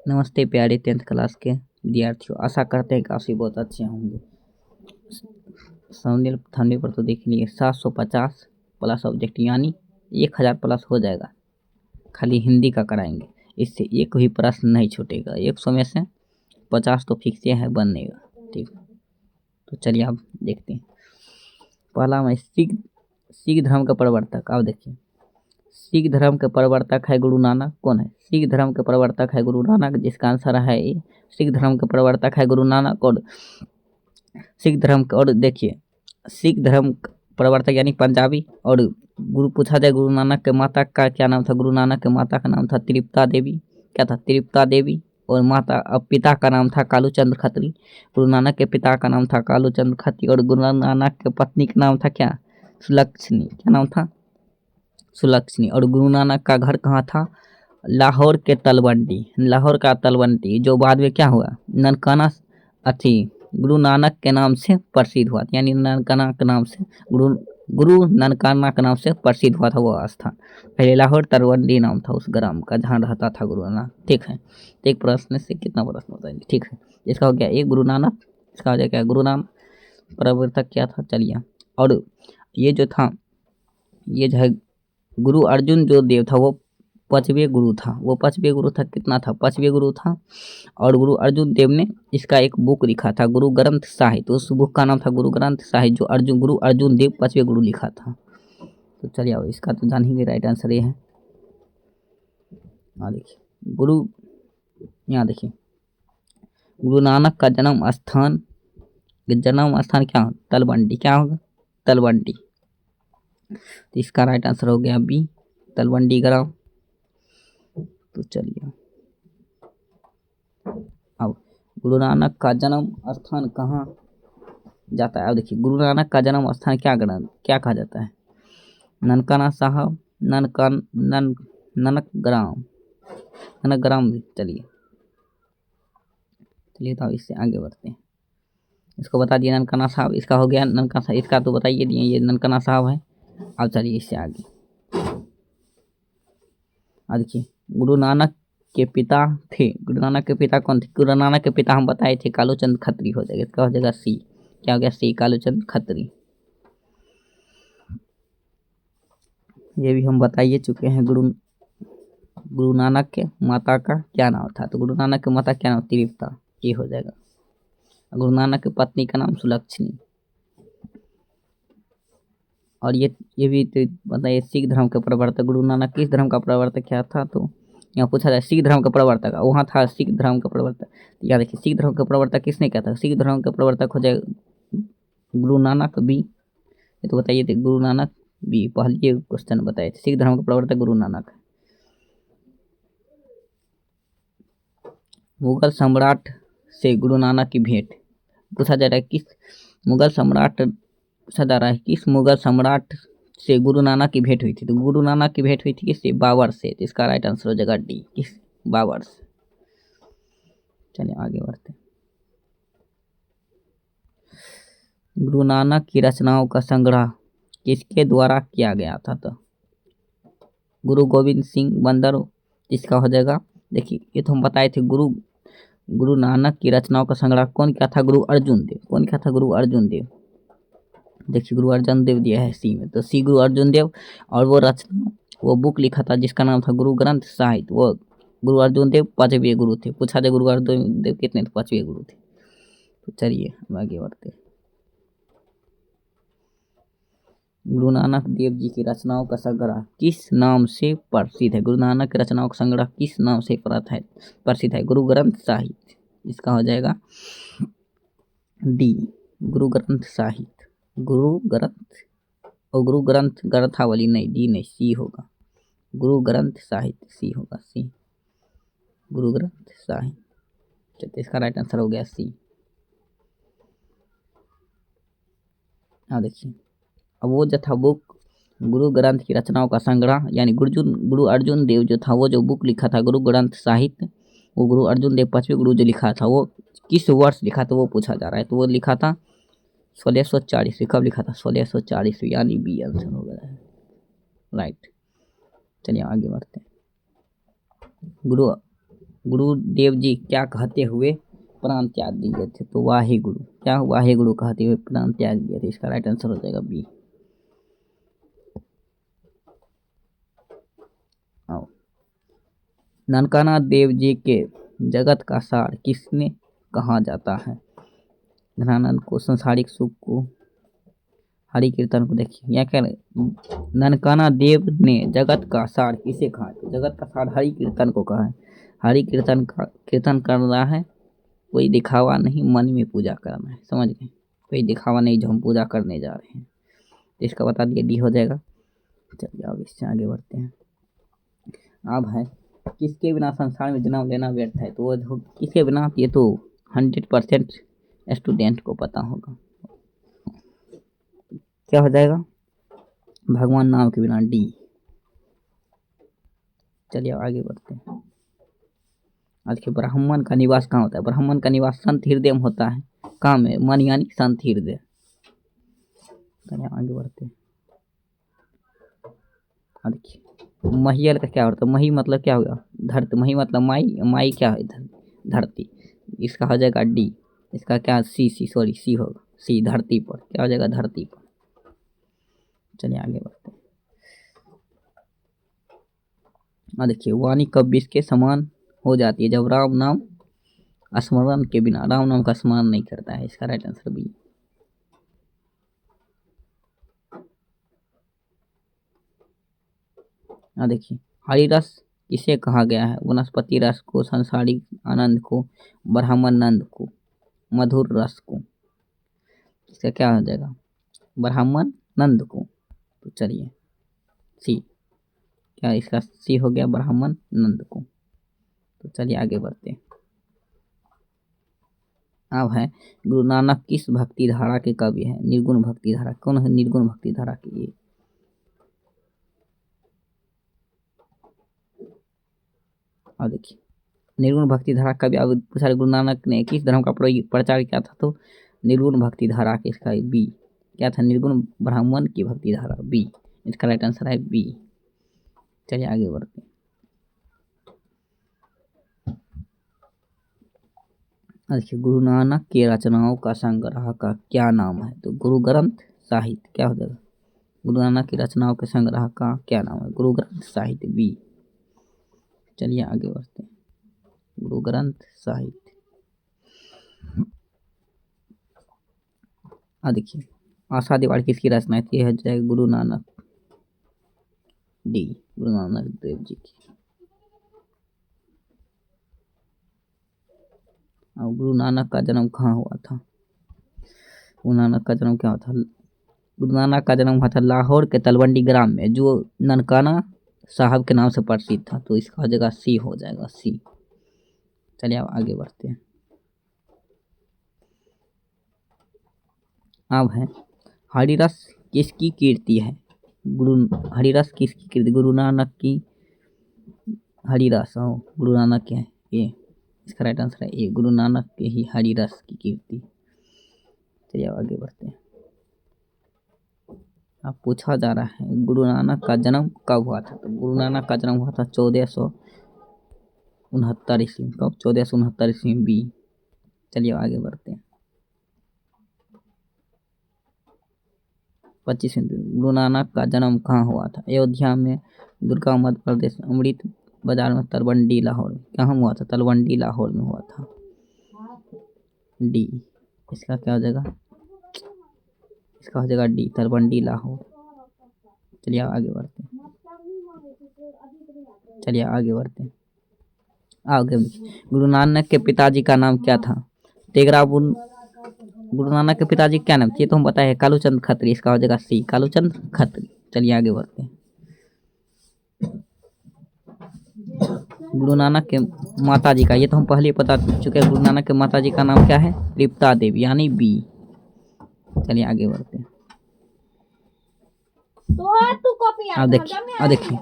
नमस्ते प्यारे 10th class के विद्यार्थियों, आशा करते हैं कि आप सभी बहुत अच्छे होंगे। थंबनेल पर तो देख लिए 750 प्लस ऑब्जेक्ट यानी 1000 प्लस हो जाएगा। खाली हिंदी का कराएंगे, इससे एक भी प्रश्न नहीं छूटेगा। 100 में से 50 तो फिक्स है बनेगा। ठीक, तो चलिए आप देखते हैं। पहला मैं सिख धर्म का प्रवर्तक। आप देखिए, सिख धर्म के प्रवर्तक है गुरु नानक। कौन है? सिख धर्म के प्रवर्तक है गुरु नानक, जिसका आंसर है ए। सिख धर्म के प्रवर्तक है गुरु नानक। और सिख धर्म और देखिए, सिख धर्म प्रवर्तक यानी पंजाबी। और गुरु पूछा जाए गुरु नानक के माता का क्या नाम था? गुरु नानक के माता का नाम था तृप्ता देवी। क्या था? तृप्ता देवी। और माता पिता का नाम था कालूचंद खत्री। गुरु नानक के पिता का नाम था कालूचंद खत्री। और गुरु नानक के पत्नी का नाम था क्या? सुलक्षणी। क्या नाम था? सुलक्षणी। और गुरु नानक का घर कहाँ था? लाहौर के तलवंडी। लाहौर का तलवंडी, जो बाद में क्या हुआ? ननकाना गुरु नानक के नाम से प्रसिद्ध हुआ, यानी ननकाना के नाम से गुरु ननकाना के नाम से प्रसिद्ध हुआ था वो स्थान। पहले लाहौर तलवंडी नाम था उस ग्राम का जहाँ रहता था गुरु नानक। ठीक है, तो एक प्रश्न से कितना प्रश्न होता है? ठीक है, इसका हो गया एक गुरु नानक। इसका हो जाएगा गुरु नाम प्रवर्तक क्या था? चलिए, और ये जो था, ये जो है गुरु अर्जुन जो देव था वो 5वें गुरु था। वो 5वें गुरु था। कितना था? 5वें गुरु था। और गुरु अर्जुन देव ने इसका एक बुक लिखा था, गुरु ग्रंथ साहिब। उस बुक का नाम था गुरु ग्रंथ साहिब, जो गुरु अर्जुन देव 5वें गुरु लिखा था। तो चलिए, अब इसका तो जान ही गए, राइट आंसर ये है। हाँ देखिए, यहाँ देखिए, गुरु नानक का जन्म स्थान क्या? तलवंडी। क्या होगा? तलवंडी। तो इसका राइट आंसर हो गया बी, तलवंडी ग्राम। तो चलिए, अब गुरु नानक का जन्म स्थान कहाँ जाता है? अब देखिए, गुरु नानक का जन्म स्थान क्या कहा जाता है? ननकाना साहब, ननक ग्राम। चलिए, तो इससे आगे बढ़ते हैं। इसको बता दिए ननकाना साहब। इसका हो गया ननकाना साहब। इसका तो बताइए दिए, ये ननकाना साहब है। अब चलिए इससे आगे। अब देखिए, गुरु नानक के पिता थे। गुरु नानक के पिता कौन थे? गुरु नानक के पिता हम बताए थे कालूचंद खत्री। हो जाएगा, इसका हो जाएगा सी। क्या हो गया? सी, कालूचंद खत्री। ये भी हम बताइए चुके हैं। गुरु नानक के माता का क्या नाम था? तो गुरु नानक के माता क्या नाम? तृप्ता। ये हो जाएगा। गुरु नानक की पत्नी का नाम सुलक्षणी। और ये भी तो बताइए, सिख धर्म के प्रवर्तक गुरु नानक किस धर्म का प्रवर्तक क्या था? तो यहाँ पूछा जाए सिख धर्म का प्रवर्तक, वहाँ था सिख धर्म का प्रवर्तक। यहाँ देखिए, सिख धर्म का प्रवर्तक किसने क्या था? सिख धर्म का प्रवर्तक हो जाए गुरु नानक बी। ये तो बताइए थे गुरु नानक बी। पहले क्वेश्चन बताए थे, सिख धर्म का प्रवर्तक गुरु नानक। मुगल सम्राट से गुरु नानक की भेंट पूछा जा रहा है। किस मुगल सम्राट पूछा जा रहा है, किस मुगल सम्राट से गुरु नानक की भेंट हुई थी? तो गुरु नानक की भेंट हुई थी किससे? बाबर से। तो इसका राइट आंसर हो जाएगा डी, किस? बाबर से। चलिए आगे बढ़ते हैं। गुरु नानक की रचनाओं का संग्रह किसके द्वारा किया गया था? तो गुरु गोविंद सिंह बंदर। इसका हो जाएगा, देखिए ये तो हम बताए थे, गुरु नानक की रचनाओं का संग्रह कौन क्या था? गुरु अर्जुन देव। कौन क्या था? गुरु अर्जुन देव। देखिए, गुरु अर्जुन देव दिया है सी में, तो सी गुरु अर्जुन देव। और वो बुक लिखा था जिसका नाम था गुरु ग्रंथ साहिब। वो गुरु अर्जुन देव 5वें गुरु थे। पूछा जाए गुरु अर्जुन देव कितने? 5वें गुरु थे। तो चलिए हम आगे बढ़ते हैं। गुरु नानक देव जी की रचनाओं का संग्रह किस नाम से प्रसिद्ध है? गुरु नानक की रचनाओं का संग्रह किस नाम से प्रसिद्ध है? गुरु ग्रंथ साहिब। इसका हो जाएगा डी, गुरु ग्रंथ साहिब। गुरु ग्रंथ, और गुरु ग्रंथ ग्रंथावली नहीं, डी नहीं, सी होगा। गुरु ग्रंथ साहिब, सी होगा, सी, गुरु ग्रंथ साहिब। चलिए, इसका राइट आंसर हो गया सी। हाँ देखिए, अब वो जो था बुक गुरु ग्रंथ की रचनाओं का संग्रह, यानी गुरु अर्जुन देव जो था, वो जो बुक लिखा था गुरु ग्रंथ साहित्य, वो गुरु अर्जुन देव 5वें गुरु जो लिखा था, वो किस वर्ष लिखा था? वो पूछा जा रहा है। तो वो लिखा था 1640। कब लिखा था? 1640, यानी बी आंसर हो गया है, राइट। चलिए आगे बढ़ते हैं। गुरुदेव जी क्या कहते हुए प्राण त्याग दिए थे? तो वाहे गुरु, क्या वाहे गुरु कहते हुए प्राण त्याग दिए थे? इसका राइट आंसर हो जाएगा बी। आओ, ननकाना देव जी के जगत का सार किसने कहा जाता है? घनानंद को, संसारिक सुख को, हरि कीर्तन को। देखिए यहाँ क्या ननकाना देव ने जगत का सार किसे कहा? तो जगत का सार हरि कीर्तन को कहा है। हरि कीर्तन का कीर्तन कर रहा है, कोई दिखावा नहीं, मन में पूजा करना है, समझ गए? कोई दिखावा नहीं जो हम पूजा करने जा रहे हैं। तो इसका बता दिए, डी हो जाएगा। चलिए अब इससे आगे बढ़ते हैं। अब है किसके बिना संसार में जन्म लेना व्यर्थ है? तो वो किसके बिना, ये तो 100% स्टूडेंट को पता होगा। क्या हो जाएगा? भगवान नाम के बिना, डी। चलिए आगे बढ़ते हैं। आज के ब्राह्मण का निवास कहाँ होता है? ब्राह्मण का निवास संत हृदय में होता है। कहाँ में? मन यानी संत हृदय। चलिए आगे बढ़ते हैं। देखिए महियल का क्या होता है? मही मतलब क्या होगा? धरती। मही मतलब माई, माई क्या है? धरती। इसका हो जाएगा डी। इसका क्या? सी होगा, सी धरती पर। क्या हो जाएगा? धरती पर। चलिए आगे बढ़ते हैं। देखिए वाणी कब इसके समान हो जाती है? जब राम नाम स्मरण के बिना, राम नाम का स्मरण नहीं करता है। इसका राइट आंसर बी। देखिए हरिरस किसे कहा गया है? वनस्पति रस को, सांसारिक आनंद को, ब्राह्मणानंद को, मधुर रस को। इसका क्या हो जाएगा? ब्राह्मणानंद को। तो चलिए सी, क्या इसका सी हो गया? ब्राह्मणानंद को। तो चलिए आगे बढ़ते हैं। अब है गुरु नानक किस भक्ति धारा के कवि है? निर्गुण भक्ति धारा। कौन है निर्गुण भक्ति धारा के? ये और देखिए निर्गुण भक्ति धारा कवि। अब पूछा गुरु नानक ने किस धर्म का प्रचार किया था? तो निर्गुण भक्ति धारा के, इसका बी। क्या था? निर्गुण ब्राह्मण की भक्ति धारा, बी। इसका राइट आंसर है बी। चलिए आगे बढ़ते हैं। देखिए गुरु नानक के रचनाओं का संग्रह का क्या नाम है? तो गुरु ग्रंथ साहित्य। क्या हो जाएगा? गुरु नानक की रचनाओं के संग्रह का क्या नाम है? गुरु ग्रंथ साहित्य, बी। चलिए आगे बढ़ते हैं। गुरु ग्रंथ साहित्य। देखिए आशा दीवार किसकी रचना थी? है जाएगा गुरु नानक, डी। गुरु नानक देव जी की। और गुरु नानक का जन्म कहाँ हुआ था? गुरु नानक का जन्म क्या हुआ था? गुरु नानक का जन्म हुआ था लाहौर के तलवंडी ग्राम में, जो ननकाना साहब के नाम से प्रसिद्ध था। तो इसका जगह सी हो जाएगा, सी। चलिए अब आगे बढ़ते हैं। अब है हरिरस किसकी कीर्ति है? हरिरस किसकी कीर्ति? गुरु नानक की हरिरस। गुरु नानक के है ये। इसका राइट आंसर है ए, गुरु नानक के ही हरिरस की कीर्ति। चलिए अब आगे बढ़ते हैं। अब पूछा जा रहा है गुरु नानक का जन्म कब हुआ था? तो गुरु नानक का जन्म हुआ था 1469 ईस्वी। कब? 1469 ईस्वी, बी। चलिए आगे बढ़ते हैं। 25 गुरु नानक का जन्म कहाँ हुआ था? अयोध्या में, दुर्गा मध्य प्रदेश, अमृत बाजार में, तलवंडी लाहौर में। कहाँ हुआ था? तलवंडी लाहौर में हुआ था, डी। इसका क्या हो जाएगा? इसका हो जाएगा डी, तलवंडी लाहौर। चलिए आगे बढ़ते हैं। चलिए आगे बढ़ते हैं। आगे गुरु नानक के पिताजी का नाम क्या था? तेगराबुन। गुरु नानक के पिताजी क्या नाम? ये तो हम बताए, कालूचंद खत्री। इसका हो जाएगा सी, कालूचंद खत्री। चलिए आगे बढ़ते हैं। गुरु नानक के माता जी का, ये तो हम पहले बता चुके हैं। गुरु नानक के माता जी का नाम क्या है? तृप्ता देवी, यानी बी। चलिए आगे बढ़ते हैं। अब देखिए